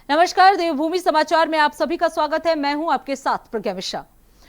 नमस्कार, देवभूमि समाचार में आप सभी का स्वागत है। मैं हूं आपके साथ प्रज्ञा मिश्रा।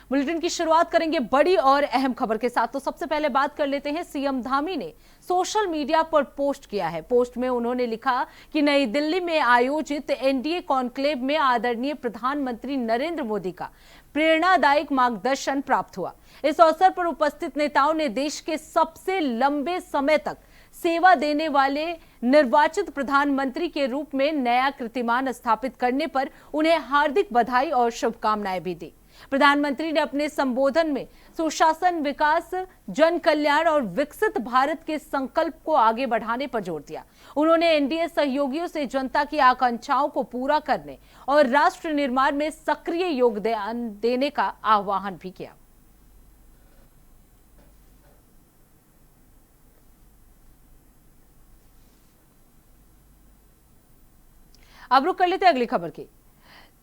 बुलेटिन की शुरुआत करेंगे बड़ी और अहम खबर के साथ। तो सबसे पहले बात कर लेते हैं, सीएम धामी ने सोशल मीडिया पर पोस्ट किया है। पोस्ट में उन्होंने लिखा कि नई दिल्ली में आयोजित एनडीए कॉन्क्लेव में आदरणीय प्रधानमंत्री नरेंद्र मोदी का प्रेरणादायक मार्गदर्शन प्राप्त हुआ। इस अवसर पर उपस्थित नेताओं ने देश के सबसे लंबे समय तक सेवा देने वाले निर्वाचित प्रधानमंत्री के रूप में नया कीर्तिमान स्थापित करने पर उन्हें हार्दिक बधाई और शुभकामनाएं भी दी। प्रधानमंत्री ने अपने संबोधन में सुशासन, विकास, जन कल्याण और विकसित भारत के संकल्प को आगे बढ़ाने पर जोर दिया। उन्होंने एनडीए सहयोगियों से जनता की आकांक्षाओं को पूरा करने और राष्ट्र निर्माण में सक्रिय योगदान देने का आह्वान भी किया। अब रुक कर लेते अगली खबर की।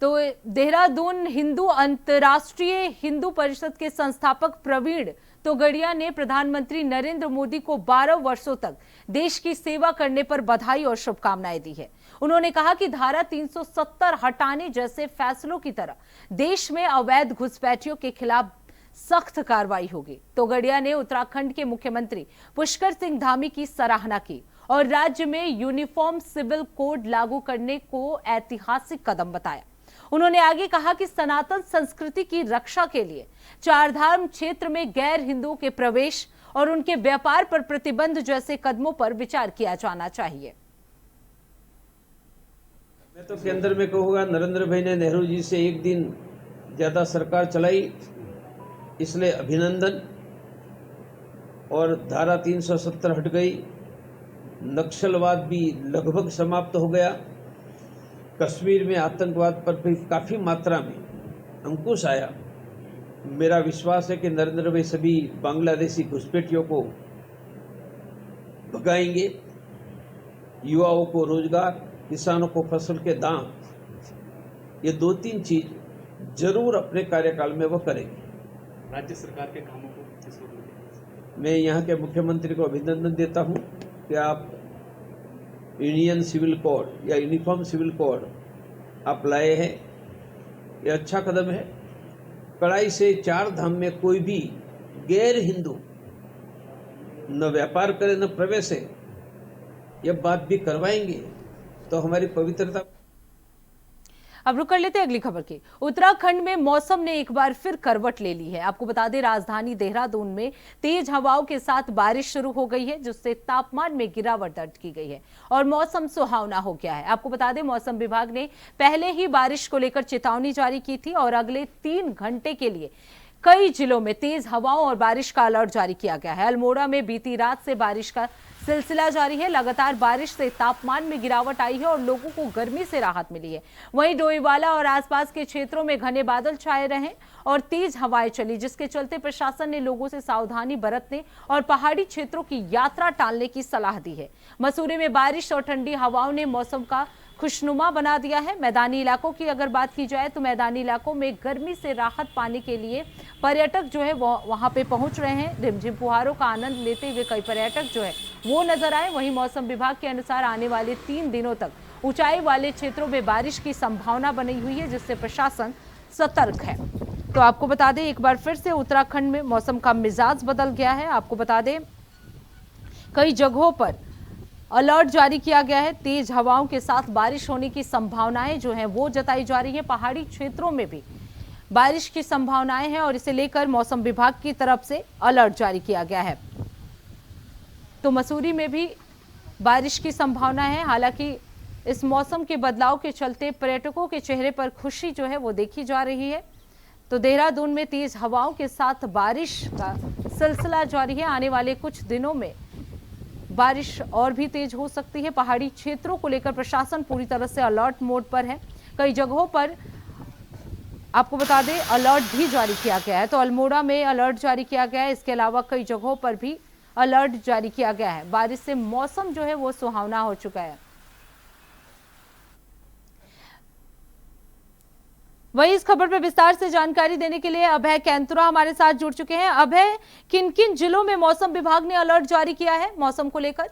तो देहरादून हिंदू अंतर्राष्ट्रीय हिंदू परिषद के संस्थापक प्रवीण तोगड़िया ने प्रधानमंत्री नरेंद्र मोदी को 12 वर्षों तक देश की सेवा करने पर बधाई और शुभकामनाएं दी है। उन्होंने कहा कि धारा 370 हटाने जैसे फैसलों की तरह देश में अवैध घुसपैठियों के खिलाफ सख्त कार्रवाई होगी। तोगड़िया ने उत्तराखंड के मुख्यमंत्री पुष्कर सिंह धामी की सराहना की और राज्य में यूनिफॉर्म सिविल कोड लागू करने को ऐतिहासिक कदम बताया। उन्होंने आगे कहा कि सनातन संस्कृति की रक्षा के लिए चारधाम क्षेत्र में गैर हिंदुओं के प्रवेश और उनके व्यापार पर प्रतिबंध जैसे कदमों पर विचार किया जाना चाहिए। मैं तो केंद्र में कहूँगा, नरेंद्र भाई ने नेहरू जी से एक दिन ज्यादा सरकार चलाई, इसलिए अभिनंदन। और धारा 370 हट गई, नक्सलवाद भी लगभग समाप्त हो गया, कश्मीर में आतंकवाद पर भी काफ़ी मात्रा में अंकुश आया। मेरा विश्वास है कि नरेंद्र भाई सभी बांग्लादेशी घुसपैठियों को भगाएंगे, युवाओं को रोजगार, किसानों को फसल के दाम, ये 2-3 चीज जरूर अपने कार्यकाल में वो करेंगे। राज्य सरकार के कामों को किस वक्त मैं यहाँ के मुख्यमंत्री को अभिनंदन देता हूँ कि आप इंडियन सिविल कोड या यूनिफॉर्म सिविल कोड आप लाए हैं, ये अच्छा कदम है। कड़ाई से 4 धाम में कोई भी गैर हिंदू न व्यापार करे न प्रवेश है, यह बात भी करवाएंगे तो हमारी पवित्रता। अब रुक कर लेते हैं अगली खबर की। उत्तराखंड में मौसम ने एक बार फिर करवट ले ली है। आपको बता दें, राजधानी देहरादून में तेज हवाओं के साथ बारिश शुरू हो गई है, जिससे तापमान में गिरावट दर्ज की गई है और मौसम सुहावना हो गया है। आपको बता दें, मौसम विभाग ने पहले ही बारिश को लेकर चेतावनी जारी की थी और अगले 3 घंटे के लिए कई जिलों में तेज हवाओं और बारिश का अलर्ट जारी किया गया है। अल्मोड़ा में बीती रात से बारिश का सिलसिला जारी है। लगातार बारिश से तापमान में गिरावट आई है और लोगों को गर्मी से राहत मिली है। वहीं डोईवाला और आसपास के क्षेत्रों में घने बादल छाए रहे और तेज हवाएं चली, जिसके चलते प्रशासन ने लोगों से सावधानी बरतने और पहाड़ी क्षेत्रों की यात्रा टालने की सलाह दी है। मसूरी में बारिश और ठंडी हवाओं ने मौसम का खुशनुमा बना दिया है। मैदानी इलाकों की अगर बात की जाए तो मैदानी इलाकों में गर्मी से राहत पाने के लिए पर्यटक जो है वो वहां पे पहुंच रहे हैं। रिमझिम फुहारों का आनंद लेते हुए कई पर्यटक जो है वो नजर आए। वहीं मौसम विभाग के अनुसार आने वाले 3 दिनों तक ऊंचाई वाले क्षेत्रों में बारिश की संभावना बनी हुई है, जिससे प्रशासन सतर्क है। तो आपको बता दें, एक बार फिर से उत्तराखंड में मौसम का मिजाज बदल गया है। आपको बता दें, कई जगहों पर अलर्ट जारी किया गया है। तेज हवाओं के साथ बारिश होने की संभावनाएं जो हैं वो जताई जा रही है। पहाड़ी क्षेत्रों में भी बारिश की संभावनाएं हैं और इसे लेकर मौसम विभाग की तरफ से अलर्ट जारी किया गया है। तो मसूरी में भी बारिश की संभावना है। हालांकि इस मौसम के बदलाव के चलते पर्यटकों के चेहरे पर खुशी जो है वो देखी जा रही है। तो देहरादून में तेज हवाओं के साथ बारिश का सिलसिला जारी है। आने वाले कुछ दिनों में बारिश और भी तेज हो सकती है। पहाड़ी क्षेत्रों को लेकर प्रशासन पूरी तरह से अलर्ट मोड पर है। कई जगहों पर आपको बता दें अलर्ट भी जारी किया गया है। तो अल्मोड़ा में अलर्ट जारी किया गया है। इसके अलावा कई जगहों पर भी अलर्ट जारी किया गया है। बारिश से मौसम जो है वो सुहावना हो चुका है। वही इस खबर पर विस्तार से जानकारी देने के लिए अभय कैंतुरा हमारे साथ जुड़ चुके हैं। अभय, किन किन जिलों में मौसम विभाग ने अलर्ट जारी किया है मौसम को लेकर?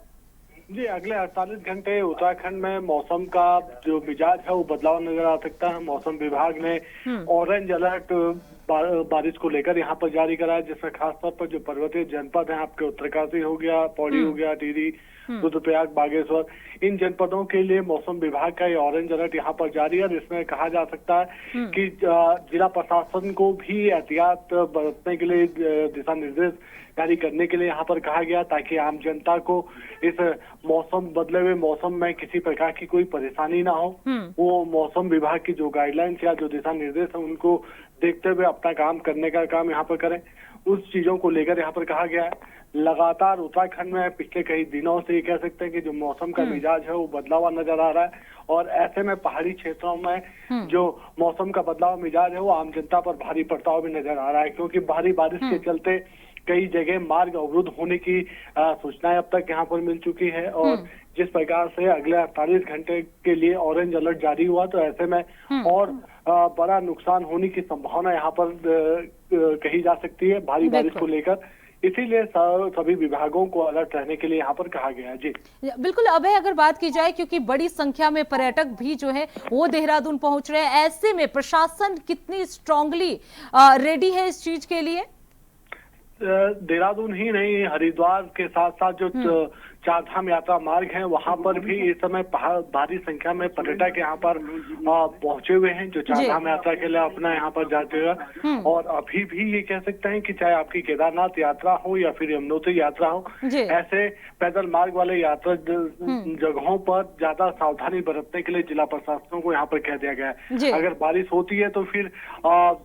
जी, अगले 48 घंटे उत्तराखंड में मौसम का जो मिजाज है वो बदलाव नजर आ सकता है। मौसम विभाग ने ऑरेंज अलर्ट बारिश को लेकर यहाँ पर जारी करा है, जिसमें खासतौर पर जो पर्वतीय जनपद हैं, आपके उत्तरकाशी हो गया, पौड़ी हो गया, टिहरी, रुद्रप्रयाग, बागेश्वर, इन जनपदों के लिए मौसम विभाग का ये ऑरेंज अलर्ट यहाँ पर जारी है। जिसमें कहा जा सकता है कि जिला प्रशासन को भी एहतियात बरतने के लिए दिशा निर्देश जारी करने के लिए यहाँ पर कहा गया, ताकि आम जनता को इस बदले हुए मौसम में किसी प्रकार की कोई परेशानी ना हो। वो मौसम विभाग की जो गाइडलाइंस या जो दिशा निर्देश है उनको देखते हुए अपना काम करने का काम यहाँ पर करें। उस चीजों को लेकर यहाँ पर कहा गया है। लगातार उत्तराखंड में पिछले कई दिनों से ये कह सकते हैं कि जो मौसम का मिजाज है वो बदलाव हुआ नजर आ रहा है, और ऐसे में पहाड़ी क्षेत्रों में जो मौसम का बदलाव मिजाज है वो आम जनता पर भारी पड़ता हुआ भी नजर आ रहा है, क्योंकि भारी बारिश के चलते कई जगह मार्ग अवरुद्ध होने की सूचनाएं अब तक यहाँ पर मिल चुकी है। और जिस प्रकार से अगले 48 घंटे के लिए ऑरेंज अलर्ट जारी हुआ, तो ऐसे में और बड़ा नुकसान होने की संभावना यहाँ पर कही जा सकती है भारी बारिश को लेकर। इसीलिए सभी विभागों को अलर्ट रहने के लिए यहाँ पर कहा गया है। जी बिल्कुल अभय, अगर बात की जाए, क्योंकि बड़ी संख्या में पर्यटक भी जो है वो देहरादून पहुंच रहे हैं, ऐसे में प्रशासन कितनी स्ट्रांगली रेडी है इस चीज के लिए? देहरादून ही नहीं, हरिद्वार के साथ साथ जो चार धाम यात्रा मार्ग है वहां पर भी इस समय भारी संख्या में पर्यटक यहाँ पर पहुंचे हुए हैं, जो चार धाम यात्रा के लिए अपना यहाँ पर जाते हुए। और अभी भी ये कह सकते हैं कि चाहे आपकी केदारनाथ यात्रा हो या फिर यमुनोत्री यात्रा हो, ऐसे पैदल मार्ग वाले यात्रा जगहों पर ज्यादा सावधानी बरतने के लिए जिला प्रशासन को यहाँ पर कह दिया गया है। अगर बारिश होती है तो फिर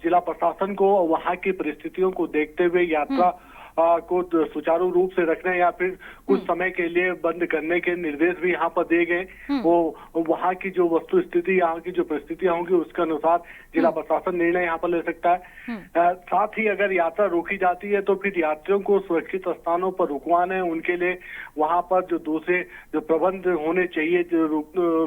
जिला प्रशासन को वहाँ की परिस्थितियों को देखते हुए यात्रा को सुचारू रूप से रखने या फिर कुछ समय के लिए बंद करने के निर्देश भी यहाँ पर दिए गए। वो वहाँ की जो वस्तु स्थिति, यहाँ की जो परिस्थितियां होंगी उसके अनुसार जिला प्रशासन निर्णय यहाँ पर ले सकता है। साथ ही अगर यात्रा रोकी जाती है तो फिर यात्रियों को सुरक्षित स्थानों पर रुकवाने, उनके लिए वहाँ पर जो दूसरे जो प्रबंध होने चाहिए जो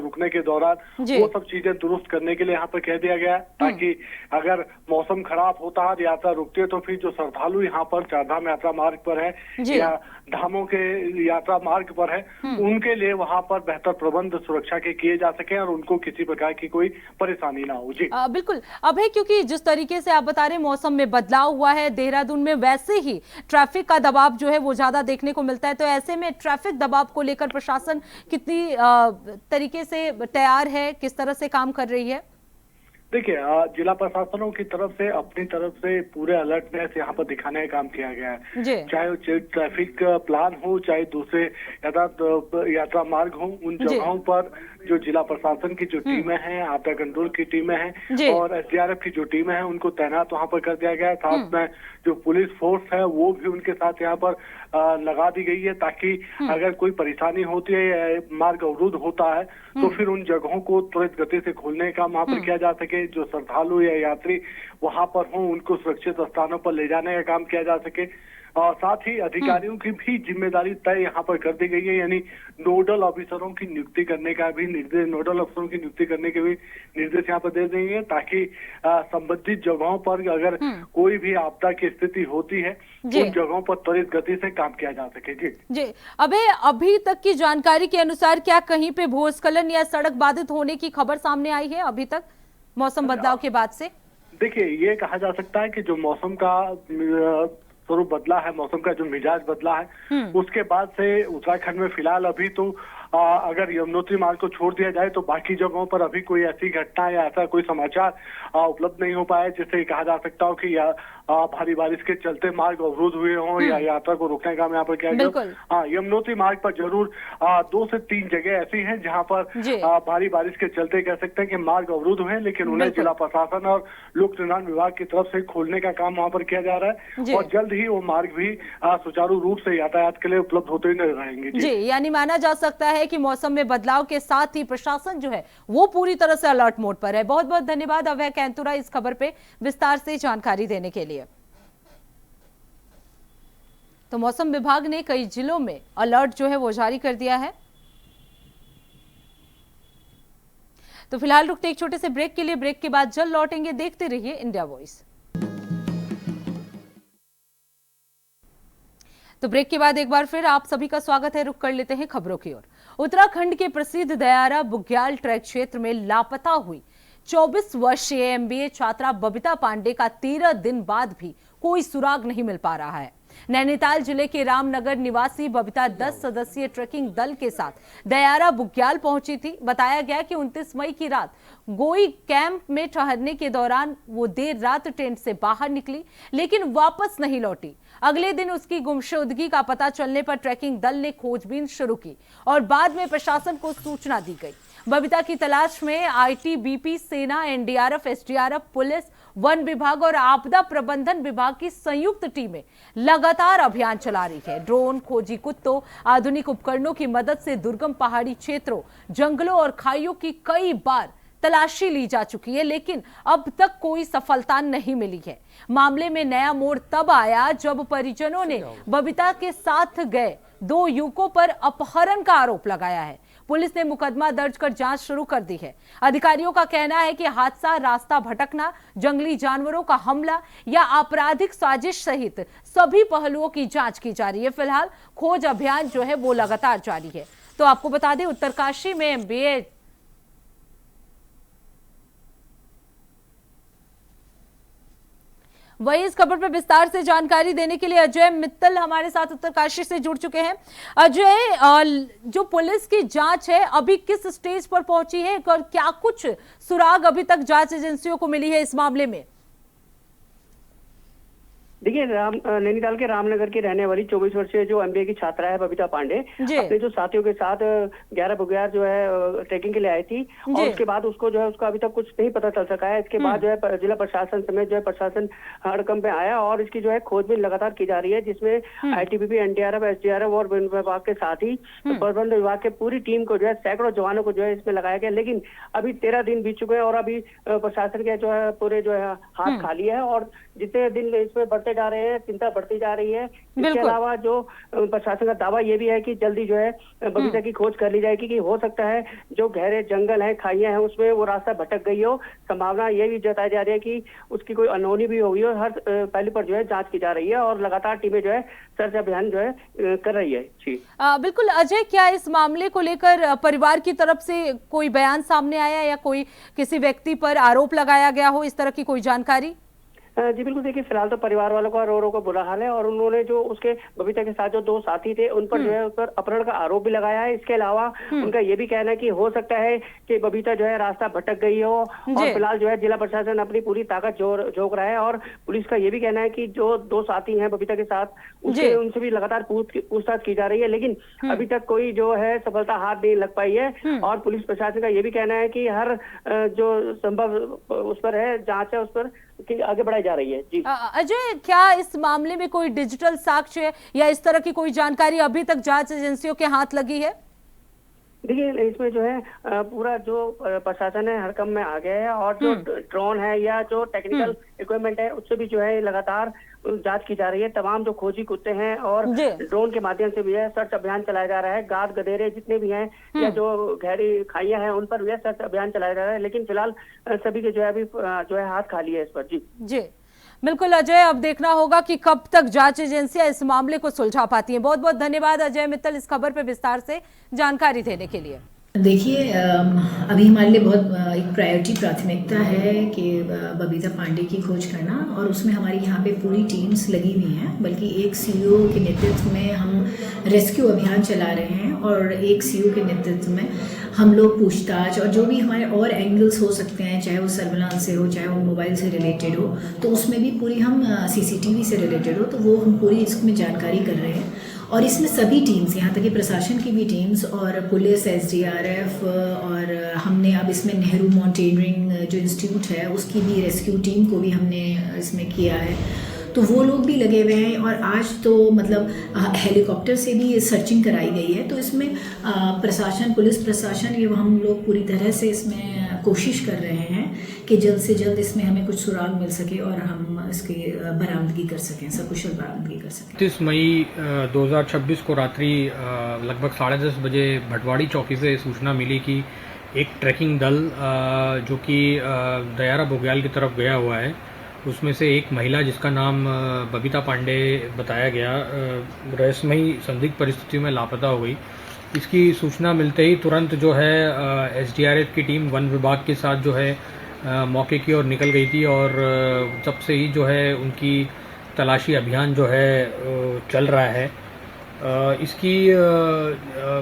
रुकने के दौरान, वो सब चीजें दुरुस्त करने के लिए यहाँ पर कह दिया गया है, ताकि अगर मौसम खराब होता है, यात्रा रुकती है, तो फिर जो श्रद्धालु यहाँ पर चारधाम यात्रा मार्ग पर है या धामों के यात्रा मार्ग पर है, उनके लिए वहां पर बेहतर प्रबंध सुरक्षा के किए जा सके और उनको किसी प्रकार की कोई परेशानी ना हो। जी बिल्कुल अभय, क्योंकि जिस तरीके से आप बता रहे मौसम में बदलाव हुआ है देहरादून में, वैसे ही ट्रैफिक का दबाव जो है वो ज्यादा देखने को मिलता है, तो ऐसे में ट्रैफिक दबाव को लेकर प्रशासन कितनी तरीके से तैयार है, किस तरह से काम कर रही है? देखिए, जिला प्रशासनों की तरफ से अपनी तरफ से पूरे अलर्टनेस यहाँ पर दिखाने का काम किया गया है, चाहे ट्रैफिक प्लान हो, चाहे दूसरे यात्रा मार्ग हो, उन जगहों पर जो जिला प्रशासन की जो टीमें हैं, आपदा कंट्रोल की टीमें हैं और एसडीआरएफ की जो टीमें हैं, उनको तैनात वहाँ पर कर दिया गया है। साथ में जो पुलिस फोर्स है वो भी उनके साथ यहाँ पर लगा दी गई है, ताकि अगर कोई परेशानी होती है या मार्ग अवरुद्ध होता है तो फिर उन जगहों को त्वरित गति से खोलने का वहाँ पर किया जा सके, जो श्रद्धालु या यात्री वहाँ पर हो उनको सुरक्षित स्थानों पर ले जाने का काम किया जा सके। और साथ ही अधिकारियों की भी जिम्मेदारी तय यहाँ पर कर दी गई है, यानी नोडल ऑफिसरों की नियुक्ति करने का भी निर्देश, नोडल अफसरों की नियुक्ति करने के भी निर्देश यहाँ पर दे देंगे, ताकि संबंधित जगहों पर अगर कोई भी आपदा की स्थिति होती है उन जगहों पर त्वरित गति से काम किया जा सके। जी अभी तक की जानकारी के अनुसार क्या कहीं पे भूस्खलन या सड़क बाधित होने की खबर सामने आई है अभी तक मौसम बदलाव के बाद से? देखिए, ये कहा जा सकता है कि जो मौसम का स्वरूप बदला है, मौसम का जो मिजाज बदला है, उसके बाद से उत्तराखंड में फिलहाल अभी तो अगर यमुनोत्री मार्ग को छोड़ दिया जाए तो बाकी जगहों पर अभी कोई ऐसी घटना या ऐसा कोई समाचार उपलब्ध नहीं हो पाया जिससे कहा जा सकता हो कि भारी बारिश के चलते मार्ग अवरुद्ध हुए हों या यात्रा को रोकने का यहाँ पर क्या गया। यमुनोत्री मार्ग पर जरूर 2 से 3 जगह ऐसी हैं जहाँ पर भारी बारिश के चलते कह सकते हैं कि मार्ग अवरुद्ध हुए, लेकिन उन्हें जिला प्रशासन और लोक निर्माण विभाग की तरफ से खोलने का काम वहाँ पर किया जा रहा है और जल्द ही वो मार्ग भी सुचारू रूप से यातायात के लिए उपलब्ध होते हुए नजर आएंगे। जी, यानी माना जा सकता है कि मौसम में बदलाव के साथ ही प्रशासन जो है वो पूरी तरह से अलर्ट मोड पर है। बहुत बहुत धन्यवाद अभय कैंतुरा इस खबर पे विस्तार से जानकारी देने के लिए। तो मौसम विभाग ने कई जिलों में अलर्ट जो है वो जारी कर दिया है। तो फिलहाल रुकते एक छोटे से ब्रेक के लिए, ब्रेक के बाद जल्द लौटेंगे। देखते रहिए इंडिया वॉइस। तो ब्रेक के बाद एक बार फिर आप सभी का स्वागत है। रुक कर लेते हैं खबरों की ओर। उत्तराखंड के प्रसिद्ध दयारा बुग्याल ट्रैक क्षेत्र में लापता हुई 24 वर्षीय एमबीए छात्रा बबीता पांडे का 13 दिन बाद भी कोई सुराग नहीं मिल पा रहा है। नैनीताल जिले के रामनगर निवासी बबीता 10 सदस्यीय ट्रेकिंग दल के साथ दयारा बुग्याल पहुंची थी। बताया गया कि 29 मई की रात गोई कैंप में ठहरने के दौरान वो देर रात टेंट से बाहर निकली, लेकिन वापस नहीं लौटी। अगले दिन उसकी गुमशुदगी का पता चलने पर ट्रैकिंग दल ने खोजबीन शुरू की और बाद में प्रशासन को सूचना दी गई। बबीता की तलाश में आईटीबीपी, सेना, एनडीआरएफ, एसडीआरएफ, पुलिस, वन विभाग और आपदा प्रबंधन विभाग की संयुक्त टीमें लगातार अभियान चला रही है। ड्रोन, खोजी कुत्तों, आधुनिक उपकरणों की मदद से दुर्गम पहाड़ी क्षेत्रों, जंगलों और खाइयों की कई बार तलाशी ली जा चुकी है, लेकिन अब तक कोई सफलता नहीं मिली है। मामले में नया मोड़ तब आया जब परिजनों ने बबीता के साथ गए 2 युवकों पर अपहरण का आरोप लगाया है। पुलिस ने मुकदमा दर्ज कर जांच शुरू कर दी है। अधिकारियों का कहना है कि हादसा, रास्ता भटकना, जंगली जानवरों का हमला या आपराधिक साजिश सहित सभी पहलुओं की जांच की जा रही है। फिलहाल खोज अभियान जो है वो लगातार जारी है। तो आपको बता दें, उत्तरकाशी में एमबीए वही इस खबर पर विस्तार से जानकारी देने के लिए अजय मित्तल हमारे साथ उत्तरकाशी से जुड़ चुके हैं। अजय, जो पुलिस की जांच है अभी किस स्टेज पर पहुंची है और क्या कुछ सुराग अभी तक जांच एजेंसियों को मिली है इस मामले में? देखिए, नैनीताल के रामनगर की रहने वाली 24 वर्षीय जो एमबीए की छात्रा है बबीता पांडे, अपने जो साथियों के साथ 11 बुग्याल जो है ट्रैकिंग के लिए आई थी और उसके बाद उसको जो है उसका अभी तक कुछ नहीं पता चल सका है। इसके बाद जो है जिला प्रशासन समेत जो है प्रशासन हड़कंप में आया और इसकी जो है खोजबीन लगातार की जा रही है, जिसमें आईटीबीपी, एनडीआरएफ, एसडीआरएफ और वन विभाग के साथ ही प्रबंधन विभाग के पूरी टीम को जो है सैकड़ों जवानों को जो है इसमें लगाया गया। लेकिन अभी 13 दिन बीत चुके हैं और अभी प्रशासन के जो है पूरे जो है हाथ खाली है और जितने दिन इसमें बढ़ते जा रहे हैं चिंता बढ़ती जा रही है। इसके अलावा जो प्रशासन का दावा ये भी है कि जल्दी जो है बबीता की खोज कर ली जाएगी कि हो सकता है जो गहरे जंगल है, खाइयां हैं, उसमें वो रास्ता भटक गई हो। संभावना ये भी जताई जा रही है कि उसकी कोई अनहोनी भी होगी और हर पहलू पर जो है जांच की जा रही है और लगातार टीमें जो है सर्च अभियान जो है कर रही है। जी बिल्कुल अजय, क्या इस मामले को लेकर परिवार की तरफ से कोई बयान सामने आया या कोई किसी व्यक्ति पर आरोप लगाया गया हो, इस तरह की कोई जानकारी? जी बिल्कुल, देखिए फिलहाल तो परिवार वालों का रो का बुरा हाल है और उन्होंने जो उसके बबीता के साथ जो 2 साथी थे उन पर जो है उस पर अपहरण का आरोप भी लगाया है। इसके अलावा उनका ये भी कहना है कि हो सकता है कि बबीता जो है रास्ता भटक गई हो और फिलहाल जो है जिला प्रशासन अपनी पूरी ताकत झोंक रहा है और पुलिस का ये भी कहना है कि जो 2 साथी हैं बबीता के साथ उनसे भी लगातार पूछताछ की जा रही है, लेकिन अभी तक कोई जो है सफलता हाथ नहीं लग पाई है। और पुलिस प्रशासन का ये भी कहना है कि हर जो संभव उस पर है जांच है उस पर आगे बढ़ाई जा रही है। जी अजय, क्या इस मामले में कोई डिजिटल साक्ष्य या इस तरह की कोई जानकारी अभी तक जांच एजेंसियों के हाथ लगी है? देखिए, इसमें जो है पूरा जो प्रशासन है हड़कंप में आ गया है और जो ड्रोन है या जो टेक्निकल इक्विपमेंट है उससे भी जो है लगातार जांच की जा रही है। तमाम जो खोजी कुत्ते हैं और ड्रोन के माध्यम से भी है सर्च अभियान चलाया जा रहा है। गाद गधेरे जितने भी हैं या जो गहरी खाइयां हैं उन पर भी सर्च अभियान चलाया जा रहा है, लेकिन फिलहाल सभी के जो है अभी जो है हाथ खाली है इस पर। जी बिल्कुल अजय, अब देखना होगा कि कब तक जांच एजेंसियां इस मामले को सुलझा पाती हैं। बहुत बहुत धन्यवाद अजय मित्तल इस खबर पर विस्तार से जानकारी देने के लिए। देखिए, अभी हमारे लिए बहुत एक प्राथमिकता है कि बबीता पांडे की खोज करना और उसमें हमारी यहाँ पे पूरी टीम्स लगी हुई हैं, बल्कि एक सीईओ के नेतृत्व में हम रेस्क्यू अभियान चला रहे हैं और एक सीईओ के नेतृत्व में हम लोग पूछताछ और जो भी हमारे और एंगल्स हो सकते हैं, चाहे वो सर्विलांस से हो, चाहे वो मोबाइल से रिलेटेड हो, तो उसमें भी पूरी हम सीसीटीवी से रिलेटेड हो तो वो हम पूरी इसमें जानकारी कर रहे हैं। और इसमें सभी टीम्स, यहाँ तक कि प्रशासन की भी टीम्स और पुलिस, एसडीआरएफ और हमने अब इसमें नेहरू माउंटेनियरिंग जो इंस्टीट्यूट है उसकी भी रेस्क्यू टीम को भी हमने इसमें किया है, तो वो लोग भी लगे हुए हैं। और आज तो मतलब हेलीकॉप्टर से भी सर्चिंग कराई गई है, तो इसमें प्रशासन, पुलिस प्रशासन, ये हम लोग पूरी तरह से इसमें कोशिश कर रहे हैं कि जल्द से जल्द इसमें हमें कुछ सुराग मिल सके और हम इसकी बरामदगी कर सकें, सकुशल बरामदगी कर सकें। 30 मई 2026 को रात्रि लगभग 10:30 बजे भटवाड़ी चौकी से सूचना मिली कि एक ट्रैकिंग दल जो कि दयारा बुग्याल की तरफ गया हुआ है, उसमें से एक महिला जिसका नाम बबीता पांडे बताया गया रहस्यमयी संदिग्ध परिस्थितियों में लापता हो गई। इसकी सूचना मिलते ही तुरंत जो है एसडीआरएफ की टीम वन विभाग के साथ जो है मौके की ओर निकल गई थी और तब से ही जो है उनकी तलाशी अभियान जो है चल रहा है। इसकी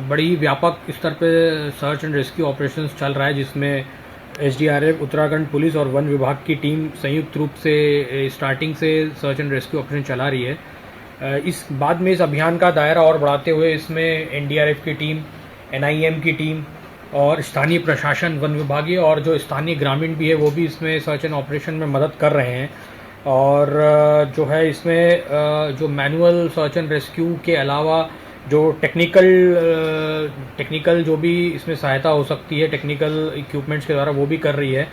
बड़ी व्यापक स्तर पे सर्च एंड रेस्क्यू ऑपरेशंस चल रहा है, जिसमें एसडीआरएफ, उत्तराखंड पुलिस और वन विभाग की टीम संयुक्त रूप से स्टार्टिंग से सर्च एंड रेस्क्यू ऑपरेशन चला रही है। इस बाद में इस अभियान का दायरा और बढ़ाते हुए इसमें एनडीआरएफ की टीम, एनआईएम की टीम और स्थानीय प्रशासन, वन विभागीय और जो स्थानीय ग्रामीण भी है वो भी इसमें सर्च एंड ऑपरेशन में मदद कर रहे हैं। और जो है इसमें जो मैनुअल सर्च एंड रेस्क्यू के अलावा जो टेक्निकल जो भी इसमें सहायता हो सकती है टेक्निकल इक्विपमेंट्स के द्वारा वो भी कर रही है।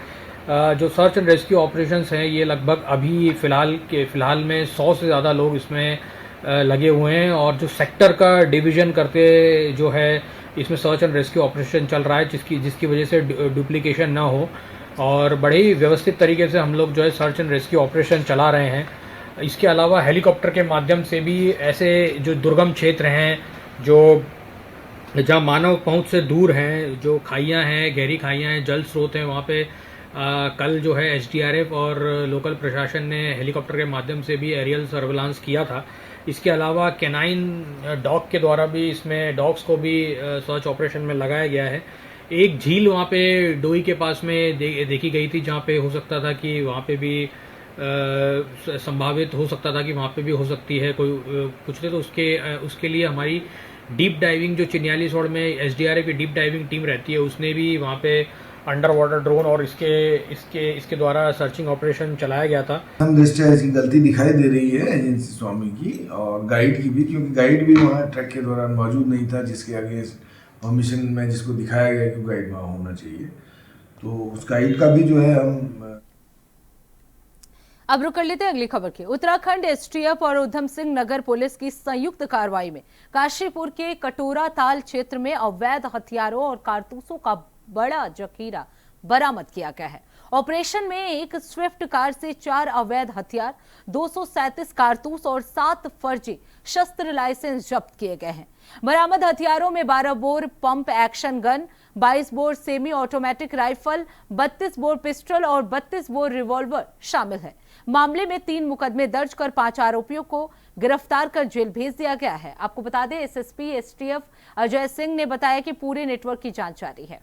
जो सर्च एंड रेस्क्यू ऑपरेशंस हैं ये लगभग अभी फ़िलहाल में 100 से ज़्यादा लोग इसमें लगे हुए हैं और जो सेक्टर का डिवीज़न करते जो है इसमें सर्च एंड रेस्क्यू ऑपरेशन चल रहा है, जिसकी वजह से डुप्लीकेशन ना हो और बड़े ही व्यवस्थित तरीके से हम लोग जो है सर्च एंड रेस्क्यू ऑपरेशन चला रहे हैं। इसके अलावा हेलीकॉप्टर के माध्यम से भी ऐसे जो दुर्गम क्षेत्र हैं, जो जहाँ मानव पहुंच से दूर हैं, जो खाइयाँ हैं, गहरी खाइयाँ हैं, जल स्रोत हैं, वहाँ पे कल जो है एसडीआरएफ और लोकल प्रशासन ने हेलीकॉप्टर के माध्यम से भी एरियल सर्विलांस किया था। इसके अलावा कैनाइन डॉग के द्वारा भी इसमें डॉग्स को भी सर्च ऑपरेशन में लगाया गया है। एक झील वहाँ पे डोई के पास में देखी गई थी, जहाँ पे हो सकता था कि वहाँ पे भी संभावित हो सकता था कि वहाँ पे भी हो सकती है कोई कुछ। तो उसके लिए हमारी डीप डाइविंग जो चिन्यालीसोड़ में एसडीआरएफ की डीप डाइविंग टीम रहती है उसने भी वहाँ पे अंडर वाटर ड्रोन और इसके द्वारा सर्चिंग ऑपरेशन चलाया गया था। हम दृष्टया इसकी गलती दिखाई दे रही है एजेंसी स्वामी की और गाइड की भी, क्योंकि गाइड भी वहाँ ट्रैक के दौरान मौजूद नहीं था, जिसके आगे मिशन में जिसको दिखाया गया कि गाइड वहाँ होना चाहिए। तो उस गाइड का भी जो है हम अब रुक कर लेते हैं अगली खबर की। उत्तराखंड एसटीएफ और उधम सिंह नगर पुलिस की संयुक्त कार्रवाई में काशीपुर के कटोरा ताल क्षेत्र में अवैध हथियारों और कारतूसों का बड़ा जखीरा बरामद किया गया है। ऑपरेशन में एक स्विफ्ट कार से 4 अवैध हथियार, 237 कारतूस और 7 फर्जी शस्त्र लाइसेंस जब्त किए गए हैं। बरामद हथियारों में 12 bore pump action gun, 22 bore semi automatic rifle, 32 bore pistol और 32 बोर रिवॉल्वर शामिल है। मामले में 3 मुकदमे दर्ज कर 5 आरोपियों को गिरफ्तार कर जेल भेज दिया गया है। आपको बता दें, एसएसपी एसटीएफ अजय सिंह ने बताया कि पूरे नेटवर्क की जांच जारी है।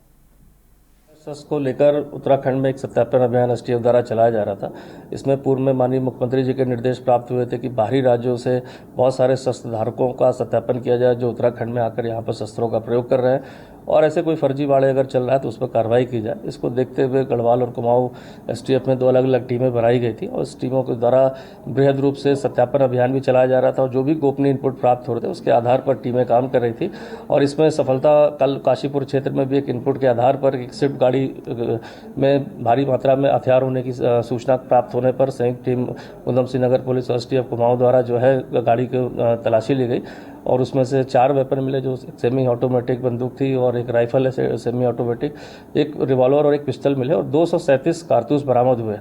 शस्त्र को लेकर उत्तराखंड में एक सत्यापन अभियान एसटीएफ द्वारा चलाया जा रहा था। इसमें पूर्व में माननीय मुख्यमंत्री जी के निर्देश प्राप्त हुए थे कि बाहरी राज्यों से बहुत सारे शस्त्र धारकों का सत्यापन किया जाए जो उत्तराखंड में आकर यहाँ पर शस्त्रों का प्रयोग कर रहे हैं और ऐसे कोई फर्जीवाड़े अगर चल रहा है तो उस पर कार्रवाई की जाए। इसको देखते हुए गढ़वाल और कुमाऊं एसटीएफ में 2 अलग अलग टीमें बनाई गई थी और इस टीमों के द्वारा बृहद रूप से सत्यापन अभियान भी चलाया जा रहा था और जो भी गोपनीय इनपुट प्राप्त हो रहे थे उसके आधार पर टीमें काम कर रही थी। और इसमें सफलता कल काशीपुर क्षेत्र में भी एक इनपुट के आधार पर एक स्विफ्ट गाड़ी में भारी मात्रा में हथियार होने की सूचना प्राप्त होने पर संयुक्त टीम उधम सिंह नगर पुलिस और एसटीएफ कुमाऊं द्वारा जो है गाड़ी की तलाशी ली गई और उसमें से 4 वेपन मिले, जो सेमी ऑटोमेटिक बंदूक थी और एक राइफल है सेमी ऑटोमेटिक, एक रिवॉल्वर और एक पिस्टल मिले और 237 कारतूस बरामद हुए।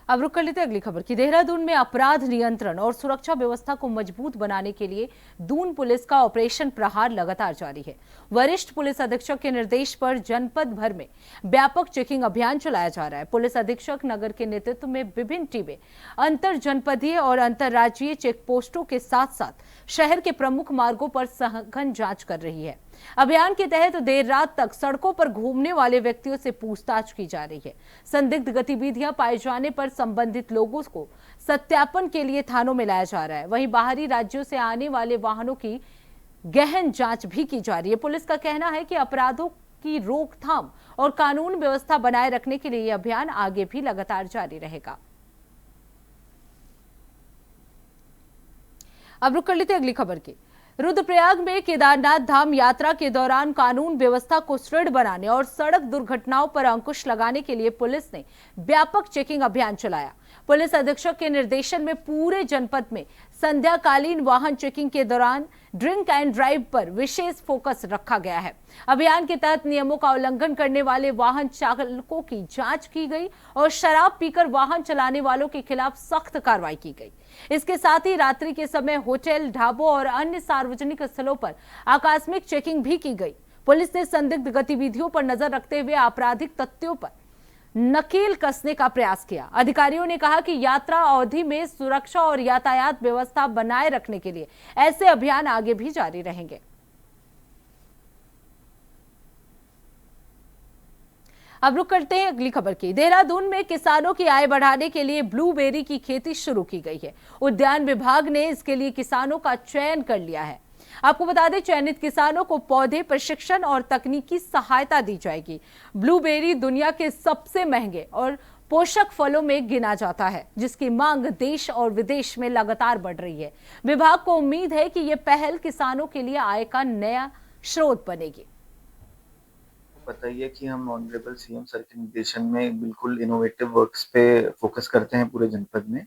अब रुक कर लेते अगली खबर की। देहरादून में अपराध नियंत्रण और सुरक्षा व्यवस्था को मजबूत बनाने के लिए दून पुलिस का ऑपरेशन प्रहार लगातार जारी है। वरिष्ठ पुलिस अधीक्षक के निर्देश पर जनपद भर में व्यापक चेकिंग अभियान चलाया जा रहा है। पुलिस अधीक्षक नगर के नेतृत्व में विभिन्न टीमें अंतर जनपदीय और अंतर्राज्यीय चेक पोस्टों के साथ साथ शहर के प्रमुख मार्गों पर सघन जांच कर रही है। अभियान के तहत देर रात तक सड़कों पर घूमने वाले व्यक्तियों से पूछताछ की जा रही है। संदिग्ध गतिविधियां पाए जाने पर संबंधित लोगों को सत्यापन के लिए थानों में लाया जा रहा है। वहीं बाहरी राज्यों से आने वाले वाहनों की गहन जांच भी की जा रही है। पुलिस का कहना है कि अपराधों की रोकथाम और कानून व्यवस्था बनाए रखने के लिए यह अभियान आगे भी लगातार जारी रहेगा। अब रुक कर लेते अगली खबर की। रुद्रप्रयाग में केदारनाथ धाम यात्रा के दौरान कानून व्यवस्था को सुदृढ़ बनाने और सड़क दुर्घटनाओं पर अंकुश लगाने के लिए पुलिस ने व्यापक चेकिंग अभियान चलाया। पुलिस अधीक्षक के निर्देशन में पूरे जनपद में संध्याकालीन वाहन चेकिंग के दौरान ड्रिंक एंड ड्राइव पर विशेष फोकस रखा गया है। अभियान के तहत नियमों का उल्लंघन करने वाले वाहन चालकों की जांच की गई और शराब पीकर वाहन चलाने वालों के खिलाफ सख्त कार्रवाई की गई। इसके साथ ही रात्रि के समय होटल, ढाबों और अन्य सार्वजनिक स्थलों पर आकस्मिक चेकिंग भी की गई। पुलिस ने संदिग्ध गतिविधियों पर नजर रखते हुए आपराधिक तथ्यों पर नकेल कसने का प्रयास किया। अधिकारियों ने कहा कि यात्रा अवधि में सुरक्षा और यातायात व्यवस्था बनाए रखने के लिए ऐसे अभियान आगे भी जारी रहेंगे। अब रुक करते हैं अगली खबर की। देहरादून में किसानों की आय बढ़ाने के लिए ब्लूबेरी की खेती शुरू की गई है। उद्यान विभाग ने इसके लिए किसानों का चयन कर लिया है। आपको बता दें, चयनित किसानों को पौधे, प्रशिक्षण और तकनीकी सहायता दी जाएगी। ब्लूबेरी दुनिया के सबसे महंगे और पोषक फलों में गिना जाता है, जिसकी मांग देश और विदेश में लगातार बढ़ रही है। विभाग को उम्मीद है कि यह पहल किसानों के लिए आय का नया स्रोत बनेगी। बताइए कि हम ऑनरेबल सीएम सर के निर्देशन में बिल्कुल इनोवेटिव वर्क्स पे फोकस करते हैं पूरे जनपद में।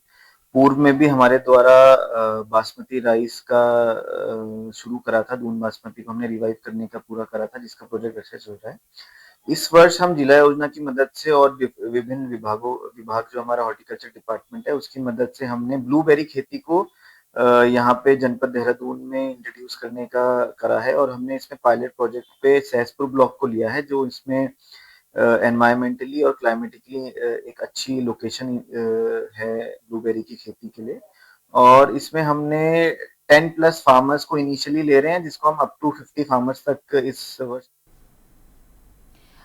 पूर्व में भी हमारे द्वारा बासमती राइस का शुरू करा था, दून बासमती को हमने रिवाइव करने का पूरा करा था, जिसका प्रोजेक्ट अच्छे से हो रहा है। इस वर्ष हम जिला योजना की मदद से और विभिन्न विभाग जो हमारा हॉर्टिकल्चर डिपार्टमेंट है उसकी मदद से हमने ब्लूबेरी खेती को यहाँ पे जनपद देहरादून में इंट्रोड्यूस करने का करा है और हमने इसमें पायलट प्रोजेक्ट पे सहसपुर ब्लॉक को लिया है, जो इसमें एनवायरमेंटली और क्लाइमेटिकली एक अच्छी लोकेशन है ब्लूबेरी की खेती के लिए। और इसमें हमने 10+ फार्मर्स को इनिशियली ले रहे हैं, जिसको हम अप टू 50 फार्मर्स तक इस वर्ष।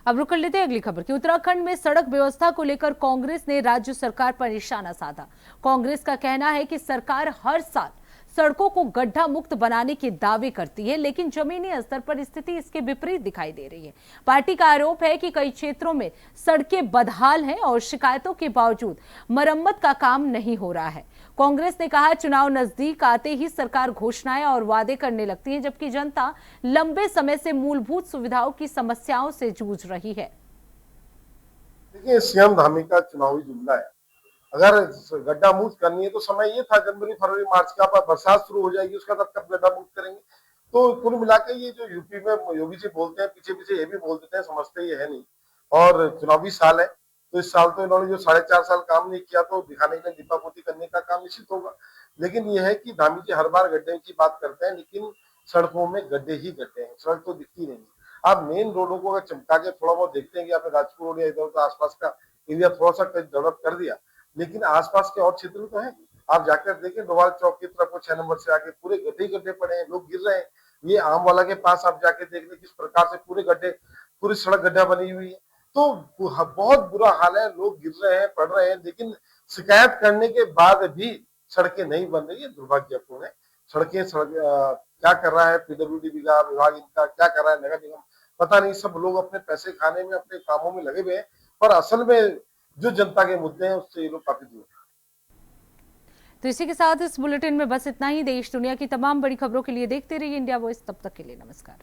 अब रुक लेते हैं अगली खबर की। उत्तराखंड में सड़क व्यवस्था को लेकर कांग्रेस ने राज्य सरकार पर निशाना साधा। कांग्रेस का कहना है कि सरकार हर साल सड़कों को गड्ढा मुक्त बनाने के दावे करती है, लेकिन जमीनी स्तर पर स्थिति इसके विपरीत दिखाई दे रही है। पार्टी का आरोप है कि कई क्षेत्रों में सड़कें बदहाल हैं और शिकायतों के बावजूद मरम्मत का काम नहीं हो रहा है। कांग्रेस ने कहा, चुनाव नजदीक आते ही सरकार घोषणाएं और वादे करने लगती है, जबकि जनता लंबे समय से मूलभूत सुविधाओं की समस्याओं से जूझ रही है। देखिए, सीएम धामी का चुनावी जुमला है। अगर गड्ढा मुक्त करनी है तो समय ये था जनवरी, फरवरी, मार्च का, बरसात शुरू हो जाएगी उसका तब तक गड्ढा मुक्त करेंगे। तो कुल मिलाकर ये जो यूपी में योगी जी बोलते हैं, पीछे पीछे ये भी बोल देते हैं, समझते ये है नहीं। और चुनावी साल है तो इस साल तो इन्होंने जो 4.5 साल काम नहीं किया तो दिखाने के लिए दीपापोती करने का काम निश्चित होगा। लेकिन ये है कि धामी जी हर बार गड्ढे की बात करते हैं, लेकिन सड़कों में गड्ढे ही गड्ढे हैं, सड़क तो दिखती नहीं। आप मेन रोडों को अगर चमका के थोड़ा बहुत देखते हैं कि आपने राजपुर रोड या इधर उधर आसपास का एरिया थोड़ा सा डेवलप कर दिया, लेकिन आसपास के और क्षेत्र तो है। आप जाकर देखें डोवाल चौक की तरफ 6 नंबर से आगे पूरे गड्ढे गड्ढे पड़े हैं, लोग गिर रहे हैं। ये आम वाला के पास आप जाके देख लें किस प्रकार से पूरे गड्ढे, पूरी सड़क गड्ढा बनी हुई है। तो बहुत बुरा हाल है, लोग गिर रहे हैं, पड़ रहे हैं, लेकिन शिकायत करने के बाद भी सड़कें नहीं बन रही है। दुर्भाग्यपूर्ण है। सड़कें क्या कर रहा है पीडब्ल्यूडी विभाग, इनका क्या कर रहा है नगर निगम, पता नहीं। सब लोग अपने पैसे खाने में, अपने कामों में लगे हुए हैं, पर असल में जो जनता के मुद्दे हैं उससे ये लोग काफी दूर हैं। तो इसी के साथ इस बुलेटिन में बस इतना ही। देश दुनिया की तमाम बड़ी खबरों के लिए देखते रहिए इंडिया वॉइस। तब तक के लिए नमस्कार।